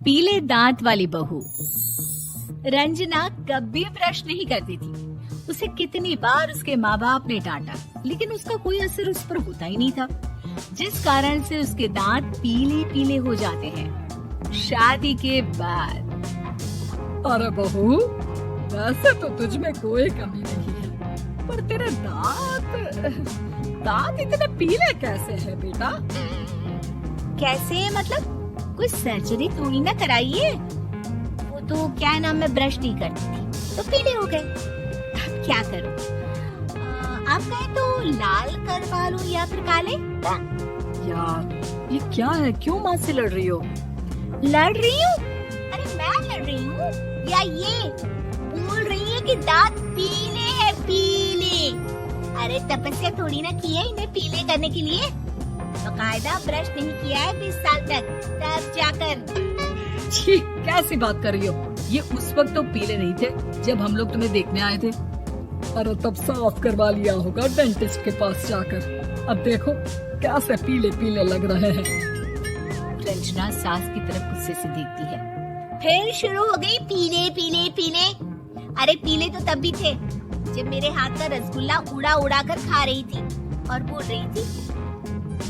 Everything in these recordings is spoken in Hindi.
पीले दांत वाली बहू। रंजना कभी ब्रश नहीं करती थी। उसे कितनी बार उसके माँ बाप ने डांटा, लेकिन उसका कोई असर उस पर होता ही नहीं था, जिस कारण से उसके दांत पीले पीले हो जाते हैं। शादी के बाद अरे बहू, वैसे तो तुझ में कोई कमी नहीं है, पर तेरे दांत इतने पीले कैसे हैं बेटा? कैसे मतलब? कोई सर्जरी थोड़ी ना कराइए। वो तो क्या नाम, मैं ब्रश नहीं करती थी तो पीले हो गए। अब क्या करूं? आप कहें तो लाल करवा लूं या फिर काले? यार ये क्या है, क्यों माँ से लड़ रही हो? लड़ रही हूँ? अरे मैं लड़ रही हूँ या ये बोल रही है कि दांत पीले हैं, पीले। अरे तपस्या थोड़ी ना की है इन्हें पीले करने के लिए। बकायदा ब्रश नहीं किया है 20 साल तक, तब जाकर। छी, कैसी बात कर रही हो? ये उस वक्त तो पीले नहीं थे जब हम लोग तुम्हें देखने आए थे। अरे तब साफ करवा लिया होगा डेंटिस्ट के पास जाकर। अब देखो कैसे पीले पीले लग रहे हैं। रंजना सास की तरफ गुस्से से देखती है। फिर शुरू हो गई पीले पीले पीले। अरे पीले तो तब भी थे जब मेरे हाथ का रसगुल्ला उड़ा उड़ा कर खा रही थी और बोल रही थी,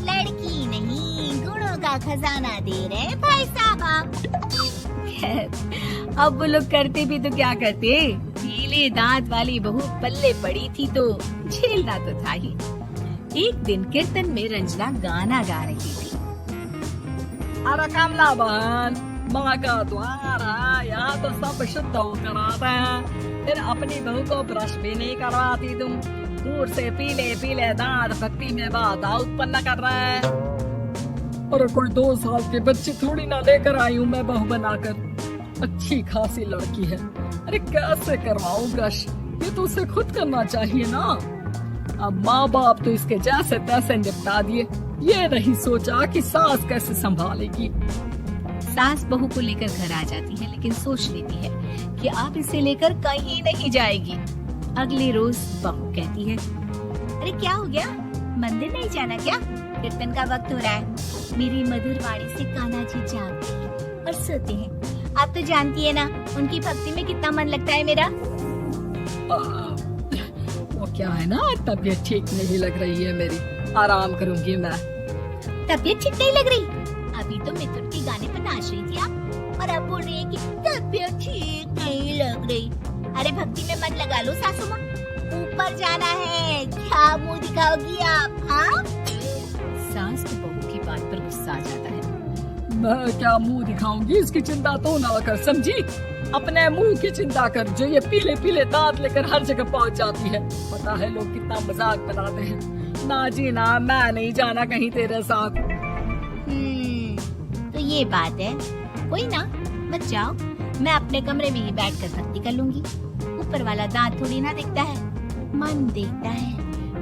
लड़की नहीं गुणों का खजाना दे रहे भाई साहब आप। अब वो लोग करते भी तो क्या करते, पीले दांत वाली बहू पल्ले पड़ी थी तो झेलना तो था ही। एक दिन कीर्तन में रंजना गाना गा रही थी। अरे कमला बहन, माँ का द्वार है, यहाँ तो सब शुद्ध होकर आते हैं, फिर अपनी बहू को ब्रश भी नहीं करवाती तुम। दूर से पीले पीले दांत भक्ति में बाधा उत्पन्न कर रहा है। अरे कोई 2 साल के बच्चे थोड़ी ना लेकर आई हूँ मैं बहू बनाकर। अच्छी खासी लड़की है, अरे कैसे करवाऊँ ब्रश? ये तो उसे खुद करना चाहिए ना। अब माँ बाप तो इसके जैसे तैसे निपटा दिए, ये नहीं सोचा कि सास कैसे संभालेगी। सास बहू को लेकर घर आ जाती है, लेकिन सोच लेती है कि आप इसे लेकर कहीं नहीं जाएगी। अगले रोज बहू कहती है, अरे क्या हो गया, मंदिर नहीं जाना क्या? कीर्तन का वक्त हो रहा है। मेरी मधुर वाणी से कान्हा जी जागते हैं और सोते हैं। आप तो जानती है ना उनकी भक्ति में कितना मन लगता है मेरा। वो क्या है ना, तबीयत ठीक नहीं लग रही है मेरी, आराम करूंगी मैं। तबीयत ठीक नहीं लग रही? अभी तो मिथुन के गाने पर नाच रही थी आप, और अब बोल रही है कि तबीयत ठीक नहीं लग रही। अरे भक्ति में मन लगा लो सासू माँ, ऊपर जाना है, क्या मुंह दिखाओगी आप? हाँ? सास को बहू की बात पर गुस्सा आ जाता है। मैं क्या मुंह दिखाऊंगी, इसकी चिंता तो ना कर, समझी? अपने मुंह की चिंता कर, जो ये पीले पीले दांत लेकर हर जगह पहुंच जाती है। पता है लोग कितना मजाक बनाते हैं। ना जी ना, मैं नहीं जाना कहीं तेरे साथ। तो ये बात है, कोई ना, मत जाओ, मैं अपने कमरे में ही बैठकर भक्ति कर लूंगी। ऊपर वाला दांत थोड़ी ना देखता है, मन देखता है,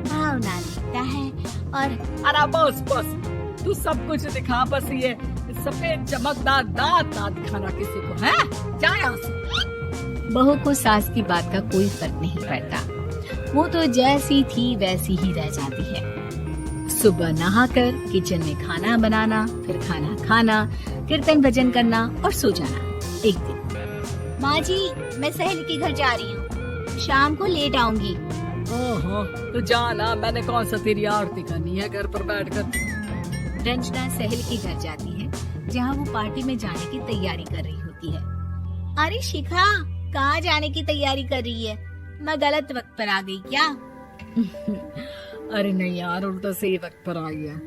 भावना देखता है। और अरे बस बस, तू सब कुछ दिखा, बस ये सफेद चमकदार दांत ना दिखाना किसी को, है? जा यहाँ से। बहू को सास की बात का कोई फर्क नहीं पड़ता। वो तो जैसी थी वैसी ही रह जाती है। सुबह नहाकर किचन में खाना बनाना, फिर खाना खाना, कीर्तन भजन करना और सो जाना। एक दिन, माँ जी मैं सहेली के घर जा रही हूँ, शाम को लेट आऊंगी। ओहो, तो जाना, मैंने कौन सा तेरी आरती करनी है घर पर बैठकर। रंजना सहेली के घर जाती है, जहाँ वो पार्टी में जाने की तैयारी कर रही होती है। अरे शिखा, कहाँ जाने की तैयारी कर रही है? मैं गलत वक्त पर आ गई क्या? अरे नहीं यार, उल्टा सही वक्त पर आई है।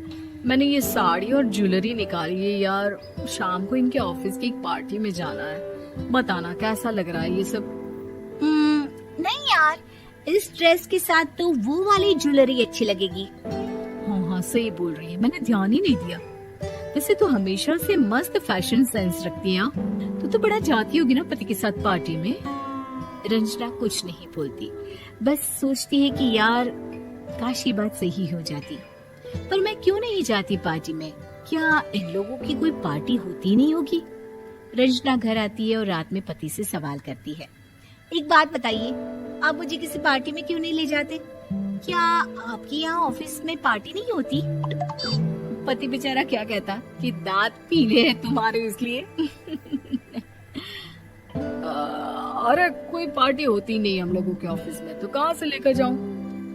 मैंने ये साड़ी और ज्वेलरी निकाली है यार, शाम को इनके ऑफिस की एक पार्टी में जाना है। बताना कैसा लग रहा है ये सब? नहीं यार, इस ड्रेस के साथ तो वो वाली ज्वेलरी अच्छी लगेगी। हाँ सही बोल रही है, मैंने ध्यान ही नहीं दिया। वैसे तो हमेशा से मस्त फैशन सेंस रखती है। तो बड़ा जाती होगी ना पति के साथ पार्टी में। रंजना कुछ नहीं बोलती, बस सोचती है कि यार काश ये बात सही हो जाती, पर मैं क्यों नहीं जाती पार्टी में? क्या इन लोगों की कोई पार्टी होती नहीं होगी? रंजना घर आती है और रात में पति से सवाल करती है, एक बात बताइए, आप मुझे किसी पार्टी में क्यों नहीं ले जाते? क्या आपके यहाँ ऑफिस में पार्टी नहीं होती? पति बेचारा क्या कहता कि दांत पीले हैं तुम्हारे इसलिए। अरे कोई पार्टी होती नहीं हम लोगों के ऑफिस में, तो कहाँ से लेकर जाऊं?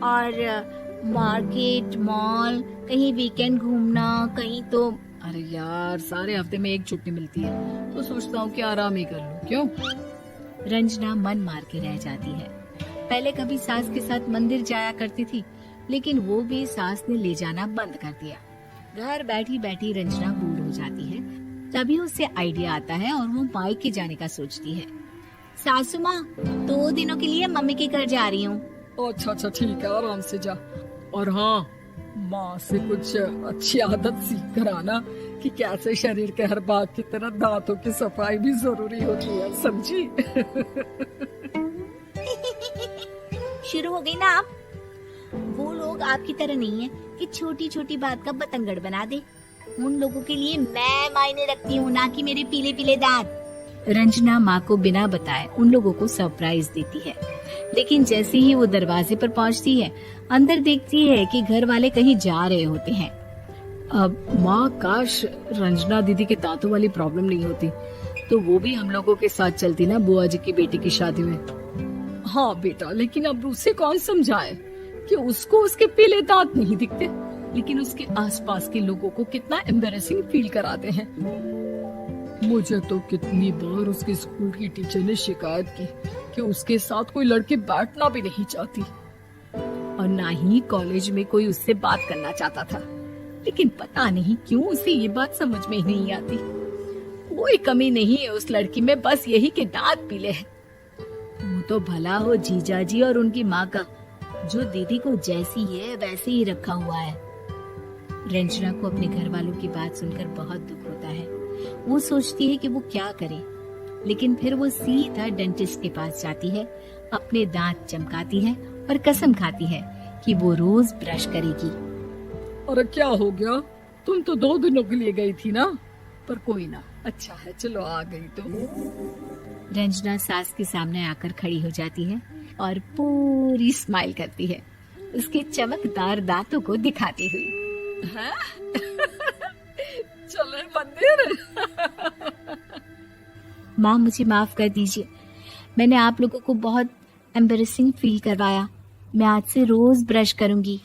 और मार्केट, मॉल, कहीं वीकेंड घूमना, कहीं तो। अरे यार, सारे हफ्ते में एक छुट्टी मिलती है, तो सोचता हूँ कि आराम ही कर लूं। क्यों? रंजना मन मार के रह जाती है। पहले कभी सास के साथ मंदिर जाया करती थी, लेकिन वो भी सास ने ले जाना बंद कर दिया। घर बैठी बैठी रंजना बोर हो जाती है। तभी उसे आइडिया आता है और वो मायके जाने का सोचती है। सासू माँ, 2 दिनों के लिए मम्मी के घर जा रही हूँ। अच्छा ठीक है, आराम से जा। और हाँ, माँ से कुछ अच्छी आदत सीख कर आना कि कैसे शरीर के हर भाग की तरह दांतों की सफाई भी जरूरी होती है, समझी? शुरू हो गई ना आप। वो लोग आपकी तरह नहीं है कि छोटी छोटी बात का बतंगड़ बना दे। उन लोगों के लिए मैं मायने रखती हूँ, ना कि मेरे पीले पीले दांत। रंजना माँ को बिना बताए उन लोगों को सरप्राइज देती है, लेकिन जैसे ही वो दरवाजे पर पहुँचती है, अंदर देखती है कि घर वाले कहीं जा रहे होते हैं। अब माँ, काश रंजना दीदी के दांतों वाली प्रॉब्लम नहीं होती, तो वो भी हम लोगों के साथ चलती ना बुआ जी की बेटी की शादी में। हाँ बेटा, लेकिन अब उसे कौन समझाए कि उसको उसके पीले दांत नहीं दिखते, लेकिन उसके आसपास के लोगों को कितना एम्बैरेसिंग फील कराते हैं। मुझे तो कितनी बार उसके स्कूल की टीचर ने शिकायत की कि उसके साथ कोई लड़की बैठना भी नहीं चाहती, और ना ही कॉलेज में कोई उससे बात करना चाहता था। लेकिन पता नहीं क्यों उसे ये बात समझ में ही नहीं आती। कोई कमी नहीं है उस लड़की में, बस यही कि दांत पीले हैं। वो तो भला हो जीजा जी और उनकी माँ का, जो दीदी को जैसी है वैसे ही रखा हुआ है। रंजना को अपने घर वालों की बात सुनकर बहुत दुख होता है। वो सोचती है कि वो क्या करे, लेकिन फिर वो सीधा डेंटिस्ट के पास जाती है, अपने दांत चमकाती है और कसम खाती है कि वो रोज ब्रश करेगी। अरे क्या हो गया? तुम तो 2 दिनों के लिए गई थी ना, पर कोई ना, अच्छा है, चलो आ गई तो। रंजना सास के सामने आकर खड़ी हो जाती है और पूरी स्माइल करती है, उसके चमकदार दांतों को दिखाती हुई। चले मंदिर। माँ, मुझे माफ कर दीजिए, मैंने आप लोगों को बहुत एम्बैरेसिंग फील करवाया। मैं आज से रोज ब्रश करूंगी।